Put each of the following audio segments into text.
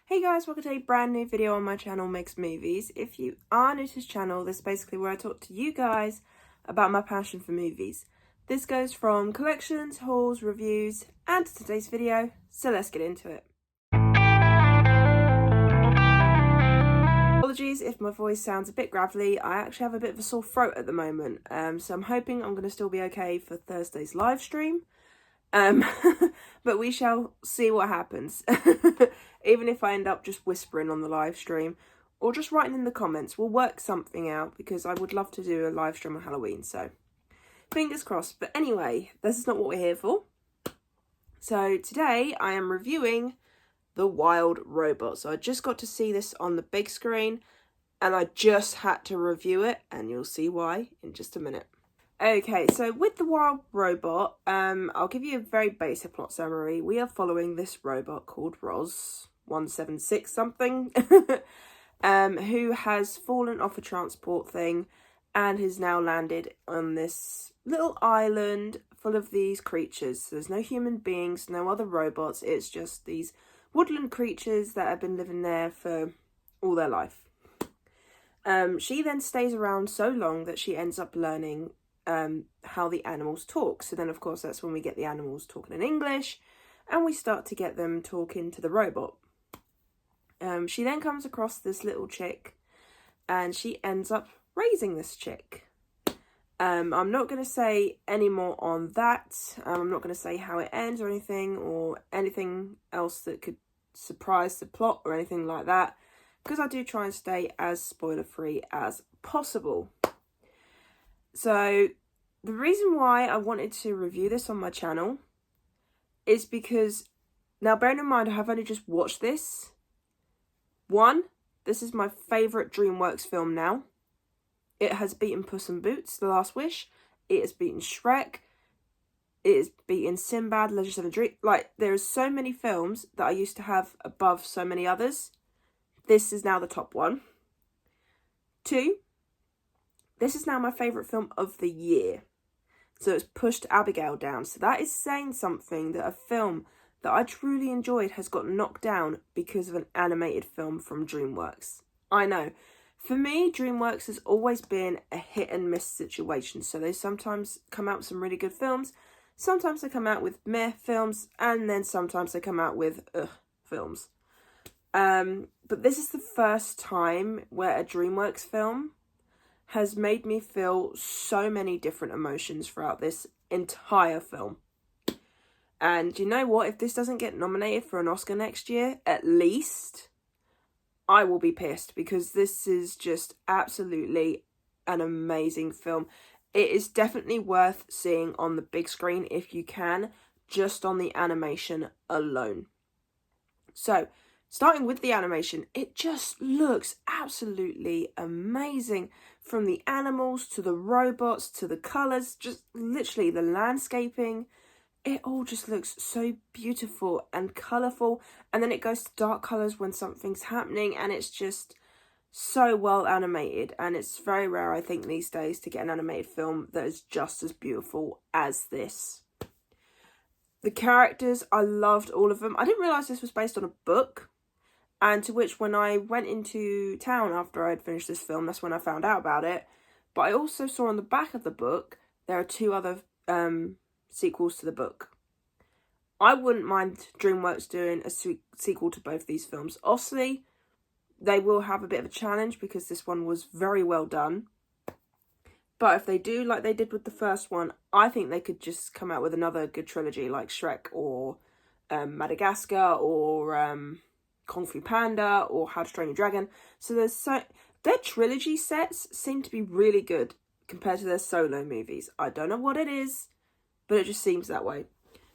Hey guys, welcome to a brand new video on my channel, Mixed Movies. If you are new to this channel, this is basically where I talk to you guys about my passion for movies. This goes from collections, hauls, reviews, and today's video, so let's get into it. Apologies if my voice sounds a bit gravelly. I actually have a bit of a sore throat at the moment, so I'm hoping I'm going to still be okay for Thursday's live stream. But we shall see what happens. Even if I end up just whispering on the live stream or just writing in the comments, we'll work something out because I would love to do a live stream on Halloween, so fingers crossed. But anyway, this is not what we're here for. So today I am reviewing The Wild Robot. So I just got to see this on the big screen and I just had to review it, and you'll see why in just a minute. Okay, so with The Wild Robot, I'll give you a very basic plot summary. We are following this robot called Roz 176 something, who has fallen off a transport thing and has now landed on this little island full of these creatures. So there's no human beings, no other robots. It's just these woodland creatures that have been living there for all their life. She then stays around so long that she ends up learning how the animals talk. So then of course that's when we get the animals talking in English and we start to get them talking to the robot. She then comes across this little chick and she ends up raising this chick. I'm not going to say any more on that. I'm not going to say how it ends or anything else that could surprise the plot or anything like that, because I do try and stay as spoiler free as possible. So the reason why I wanted to review this on my channel is because, now bearing in mind I have only just watched this. One, this is my favourite DreamWorks film now. It has beaten Puss in Boots, The Last Wish. It has beaten Shrek. It has beaten Sinbad, Legends of the Dream. Like, there are so many films that I used to have above so many others. This is now the top one. Two, this is now my favourite film of the year. So it's pushed Abigail down. So that is saying something, that a film that I truly enjoyed has got knocked down because of an animated film from DreamWorks. I know. For me, DreamWorks has always been a hit and miss situation. So they sometimes come out with some really good films. Sometimes they come out with meh films. And then sometimes they come out with films. But this is the first time where a DreamWorks film has made me feel so many different emotions throughout this entire film. And you know what? If this doesn't get nominated for an Oscar next year, at least, I will be pissed, because this is just absolutely an amazing film. It is definitely worth seeing on the big screen if you can, just on the animation alone. So, starting with the animation, it just looks absolutely amazing. From the animals to the robots to the colours, just literally the landscaping. It all just looks so beautiful and colourful. And then it goes to dark colours when something's happening, and it's just so well animated. And it's very rare, I think, these days to get an animated film that is just as beautiful as this. The characters, I loved all of them. I didn't realise this was based on a book. And to which, when I went into town after I had finished this film, that's when I found out about it. But I also saw on the back of the book, there are two other sequels to the book. I wouldn't mind DreamWorks doing a sequel to both these films. Obviously, they will have a bit of a challenge because this one was very well done. But if they do like they did with the first one, I think they could just come out with another good trilogy like Shrek or Madagascar or Kung Fu Panda or How to Train Your Dragon. So their trilogy sets seem to be really good compared to their solo movies. I don't know what it is, but it just seems that way.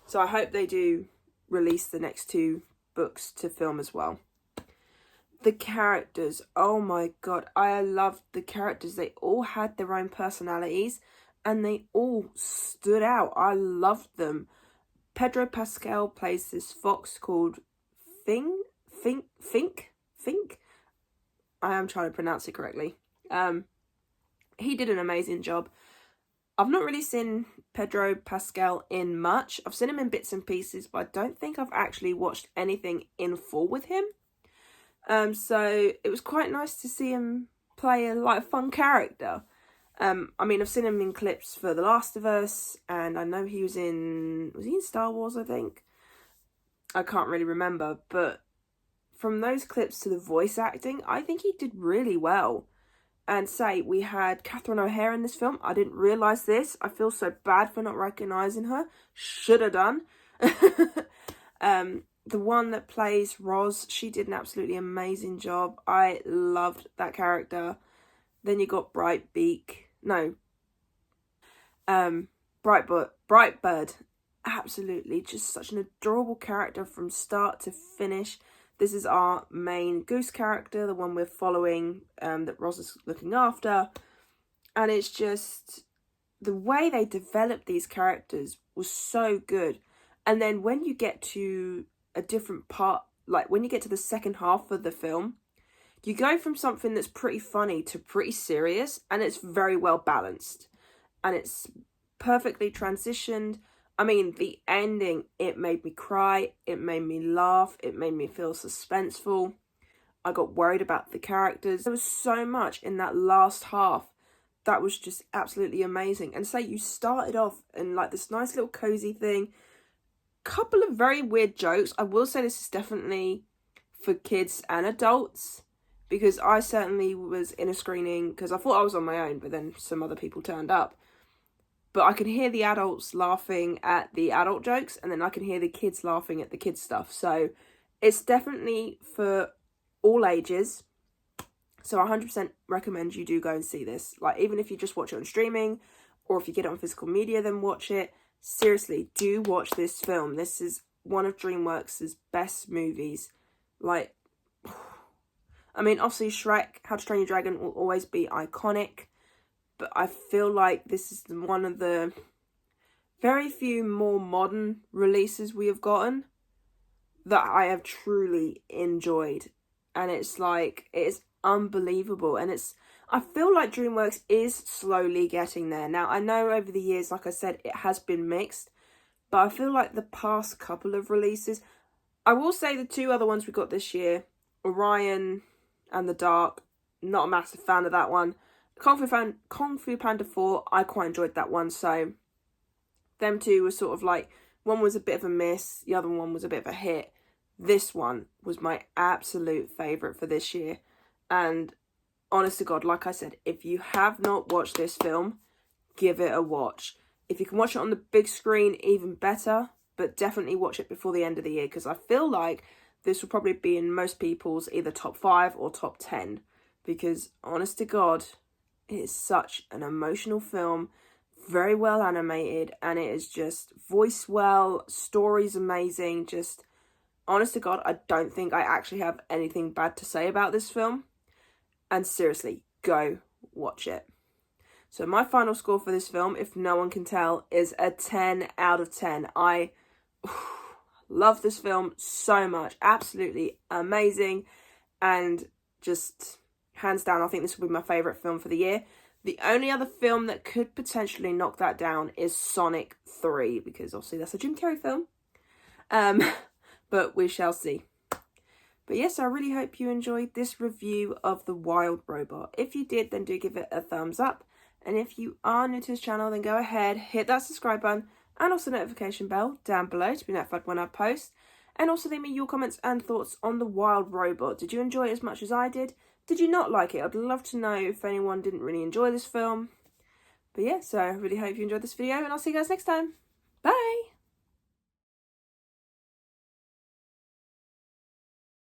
So I hope they do release the next two books to film as well. The characters, oh my god, I loved the characters. They all had their own personalities and they all stood out. I loved them. Pedro Pascal plays this fox called Fink. I am trying to pronounce it correctly. He did an amazing job. I've not really seen Pedro Pascal in much. I've seen him in bits and pieces, but I don't think I've actually watched anything in full with him. So it was quite nice to see him play a fun character. I mean, I've seen him in clips for The Last of Us, and I know was he in Star Wars, I think? I can't really remember, but from those clips to the voice acting, I think he did really well. And we had Catherine O'Hara in this film. I didn't realise this. I feel so bad for not recognising her. Should have done. The one that plays Roz, she did an absolutely amazing job. I loved that character. Then you got Brightbird. Absolutely, just such an adorable character from start to finish. This is our main Goose character, the one we're following, that Roz is looking after. And it's just, the way they developed these characters was so good. And then when you get to a different part, like when you get to the second half of the film, you go from something that's pretty funny to pretty serious, and it's very well balanced. And it's perfectly transitioned. I mean, the ending, it made me cry, it made me laugh, it made me feel suspenseful. I got worried about the characters. There was so much in that last half that was just absolutely amazing. And you started off in like this nice little cozy thing. Couple of very weird jokes. I will say this is definitely for kids and adults, because I certainly was in a screening because I thought I was on my own, but then some other people turned up. But I can hear the adults laughing at the adult jokes, and then I can hear the kids laughing at the kids stuff. So it's definitely for all ages. So I 100% recommend you do go and see this. Like, even if you just watch it on streaming, or if you get it on physical media, then watch it. Seriously, do watch this film. This is one of DreamWorks' best movies. Like, I mean, obviously Shrek, How to Train Your Dragon will always be iconic. But I feel like this is one of the very few more modern releases we have gotten that I have truly enjoyed. And it's like, it is unbelievable. And I feel like DreamWorks is slowly getting there. Now, I know over the years, like I said, it has been mixed. But I feel like the past couple of releases, I will say the two other ones we got this year, Orion and The Dark, not a massive fan of that one. Kung Fu Panda 4, I quite enjoyed that one. So them two were sort of like, one was a bit of a miss, the other one was a bit of a hit. This one was my absolute favourite for this year. And honest to God, like I said, if you have not watched this film, give it a watch. If you can watch it on the big screen, even better. But definitely watch it before the end of the year, because I feel like this will probably be in most people's either top 5 or top 10. Because honest to God, it is such an emotional film, very well animated, and it is just voiced well, story's amazing. Just, honest to God, I don't think I actually have anything bad to say about this film. And seriously, go watch it. So my final score for this film, if no one can tell, is a 10 out of 10. I love this film so much. Absolutely amazing. And just hands down, I think this will be my favourite film for the year. The only other film that could potentially knock that down is Sonic 3, because obviously that's a Jim Carrey film. But we shall see. But yes, I really hope you enjoyed this review of The Wild Robot. If you did, then do give it a thumbs up. And if you are new to this channel, then go ahead, hit that subscribe button and also the notification bell down below to be notified when I post. And also leave me your comments and thoughts on The Wild Robot. Did you enjoy it as much as I did? Did you not like it? I'd love to know if anyone didn't really enjoy this film. But yeah, so I really hope you enjoyed this video, and I'll see you guys next time. Bye!